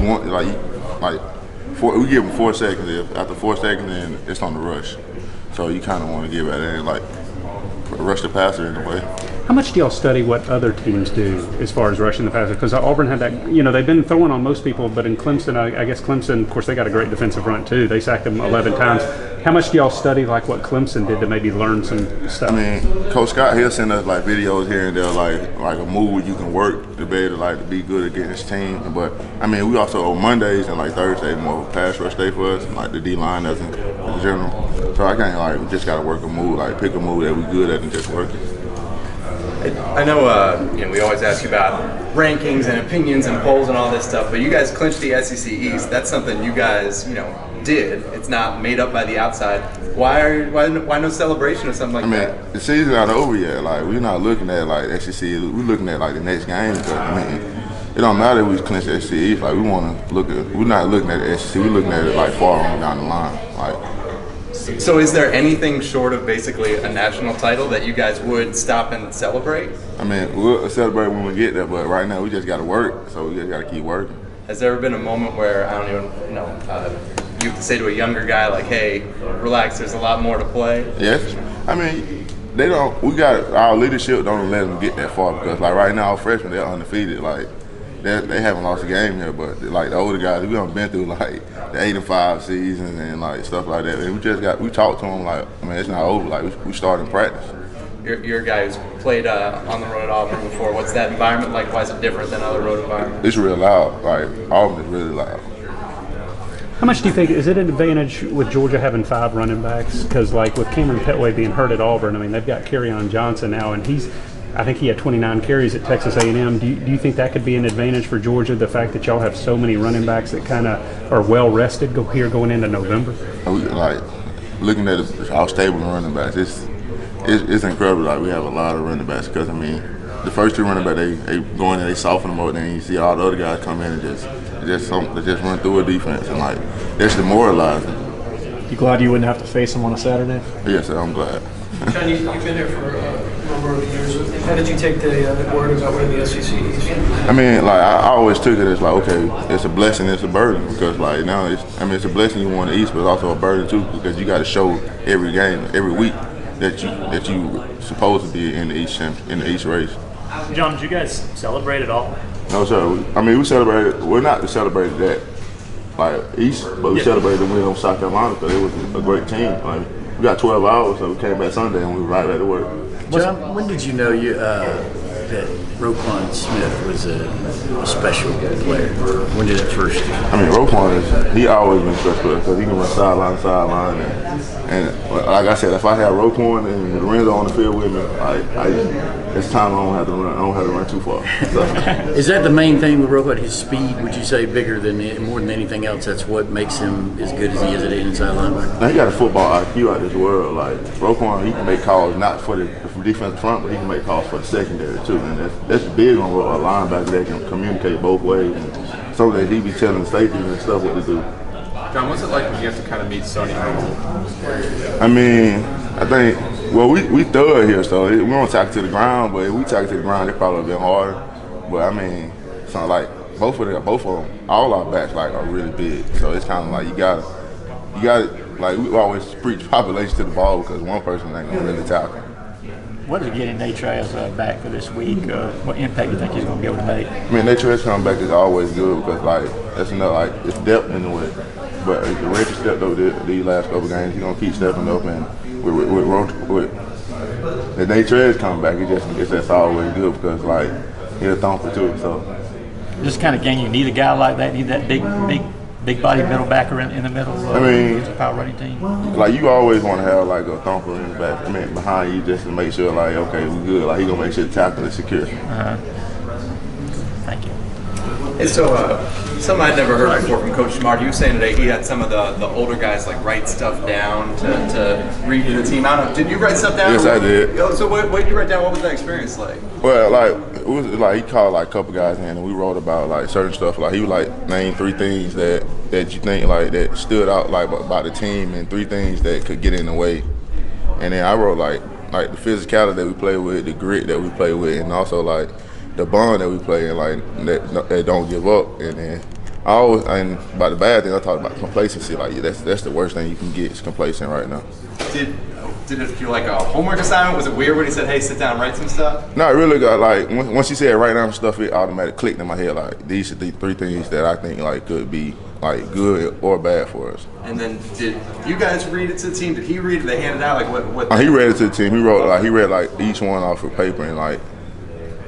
you want we give them 4 seconds. After 4 seconds, then it's on the rush. So you kind of want to give it and like rush the passer in a way. How much do y'all study what other teams do as far as rushing the passer? Because Auburn had that, they've been throwing on most people, but in Clemson, I guess Clemson, of course, they got a great defensive front too. They sacked them 11 times. How much do y'all study like what Clemson did to maybe learn some stuff? I mean, Coach Scott, he'll send us like videos here and there, like a move you can work to be able to be good against his team. But I mean, we also on Mondays and like Thursday more of a pass rush day for us, and like the D line doesn't in general. So I can't we just gotta work a move, pick a move that we good at and just work it. I know, we always ask you about rankings and opinions and polls and all this stuff, but you guys clinched the SEC East. That's something you guys, did. It's not made up by the outside. Why no celebration or something like that? The season's not over yet. We're not looking at SEC. We're looking at the next game. But it don't matter if we clinch the SEC East. We want to look at. We're not looking at the SEC. We're looking at it far on down the line. So is there anything short of basically a national title that you guys would stop and celebrate? We'll celebrate when we get there, but right now we just got to work, so we just got to keep working. Has there ever been a moment where, I don't even know, you have to say to a younger guy, hey, relax, there's a lot more to play? Yes. They don't, our leadership don't let them get that far because, right now, our freshmen, they're undefeated. They haven't lost a game here, but the older guys, we haven't been through the 8-5 seasons and stuff like that. And we talked to them it's not over. We started practice. You're a guy who's played on the road at Auburn before. What's that environment like? Why is it different than other road environments? It's real loud. Auburn is really loud. How much do you think, is it an advantage with Georgia having 5 running backs? Because with Cameron Petway being hurt at Auburn, they've got Kerryon Johnson now, and I think he had 29 carries at Texas A&M. Do you think that could be an advantage for Georgia, the fact that y'all have so many running backs that kind of are well rested going into November? Looking at our stable of running backs, it's incredible. We have a lot of running backs because the first 2 running backs they go in and they soften them up, then you see all the other guys come in and just run through a defense and that's demoralizing. You glad you wouldn't have to face them on a Saturday? Yes, sir, I'm glad. John, you've been there for a number of years. How did you take the word about winning the SEC East? I always took it as okay, it's a blessing, it's a burden because now it's a blessing you won the East, but it's also a burden too because you got to show every game, every week that you supposed to be in the East race. John, did you guys celebrate at all? No, sir. We celebrated. We're not celebrated that East, but we celebrated the win on South Carolina because it was a great team. We got 12 hours, so we came back Sunday and we were right back to work. John, when did you know that Roquan Smith was a special player? When did it first? Roquan he always been special because he can run sideline to sideline, and like I said, if I have Roquan and Lorenzo on the field with me, it's time I don't have to run too far. So. Is that the main thing with Roquan? His speed? Would you say more than anything else? That's what makes him as good as he is at inside linebacker. Now he got a football IQ out of this world. Roquan, he can make calls not for the defensive front, but he can make calls for the secondary too, and that's big on a linebacker that can communicate both ways. And something that he be telling the safeties and stuff what to do. John, what's it like when you have to kind of meet Sonny Holmes? I think, we thorough here, so we don't tackle to the ground, but if we tackle to the ground, it's probably a bit harder. But something both of them, all our backs are really big, so it's kind of you got we always preach population to the ball because one person ain't gonna really tackle. What is getting Nate Trails back for this week? What impact do you think he's going to be able to make? Nate Trails coming back is always good because that's another it's depth in the way. But the Reggie stepped up these last couple games. He's gonna keep stepping up, and with the Nate Trails coming back, it's just always good because he's a thumper too. So this kind of game, you need a guy like that. You need that big body middle backer in the middle. It's a power running team. You always want to have a thumper in the back, behind you just to make sure okay, we good. He gonna make sure the tackle is secure. Thank you. Hey, so something I'd never heard before from Coach Smart. He was saying today he had some of the older guys write stuff down to read to the team. I don't know. Did you write stuff down? Yes, I did. So what did you write down? What was that experience like? Well, it was he called a couple guys in and we wrote about certain stuff. He would name 3 things that you think that stood out about the team and 3 things that could get in the way. And then I wrote the physicality that we play with, the grit that we play with, and also the bond that we play in, that don't give up. And then I always, and about the bad thing, I talk about complacency. Like that's the worst thing you can get is complacent right now. Did it feel like a homework assignment? Was it weird when he said, "Hey, sit down, and write some stuff"? No, it really got like once he said write down stuff, it automatically clicked in my head. Like these are the 3 things that I think like could be like good or bad for us. And then did you guys read it to the team? Did he read it? Did they hand it out? Like what? He read it to the team. He read like each one off of paper and like.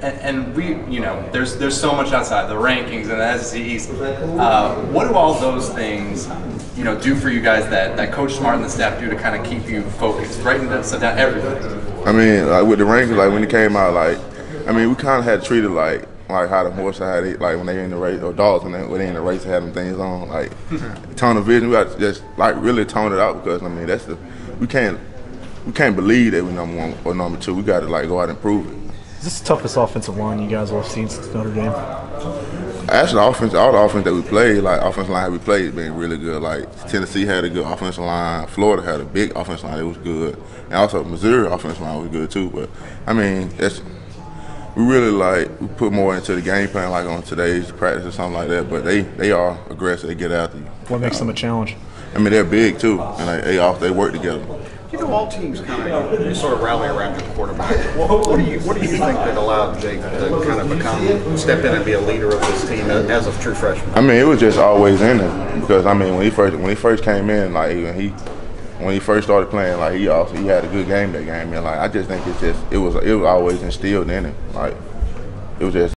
And we, you know, there's so much outside the rankings and the SEC East. What do all those things, you know, do for you guys that Coach Smart and the staff do to kind of keep you focused, writing that stuff down, everything? I mean, like with the rankings, like when it came out, like I mean, we kind of had to treat it like how the horse had it, like when they in the race, or dogs when they in the race, having things on, like tunnel vision. We got to just like really tone it out because I mean we can't believe that we number 1 or number 2. We got to like go out and prove it. Is this the toughest offensive line you guys will have seen since Notre Dame? Actually, all the offense that we played, like offensive line we played, has been really good. Like Tennessee had a good offensive line, Florida had a big offensive line that was good, and also Missouri offensive line was good too. But I mean, we really we put more into the game plan, like on today's practice or something like that. But they are aggressive. They get after you. What makes them a challenge? I mean, they're big too, and they work together. You know, all teams kind of sort of rally around your quarterback. What do you think that allowed Jake to kind of step in and be a leader of this team as a true freshman? I mean, it was just always in him because I mean, when he first came in, like when he first started playing, like he had a good game that game, and like I just think it was always instilled in him. Like it was just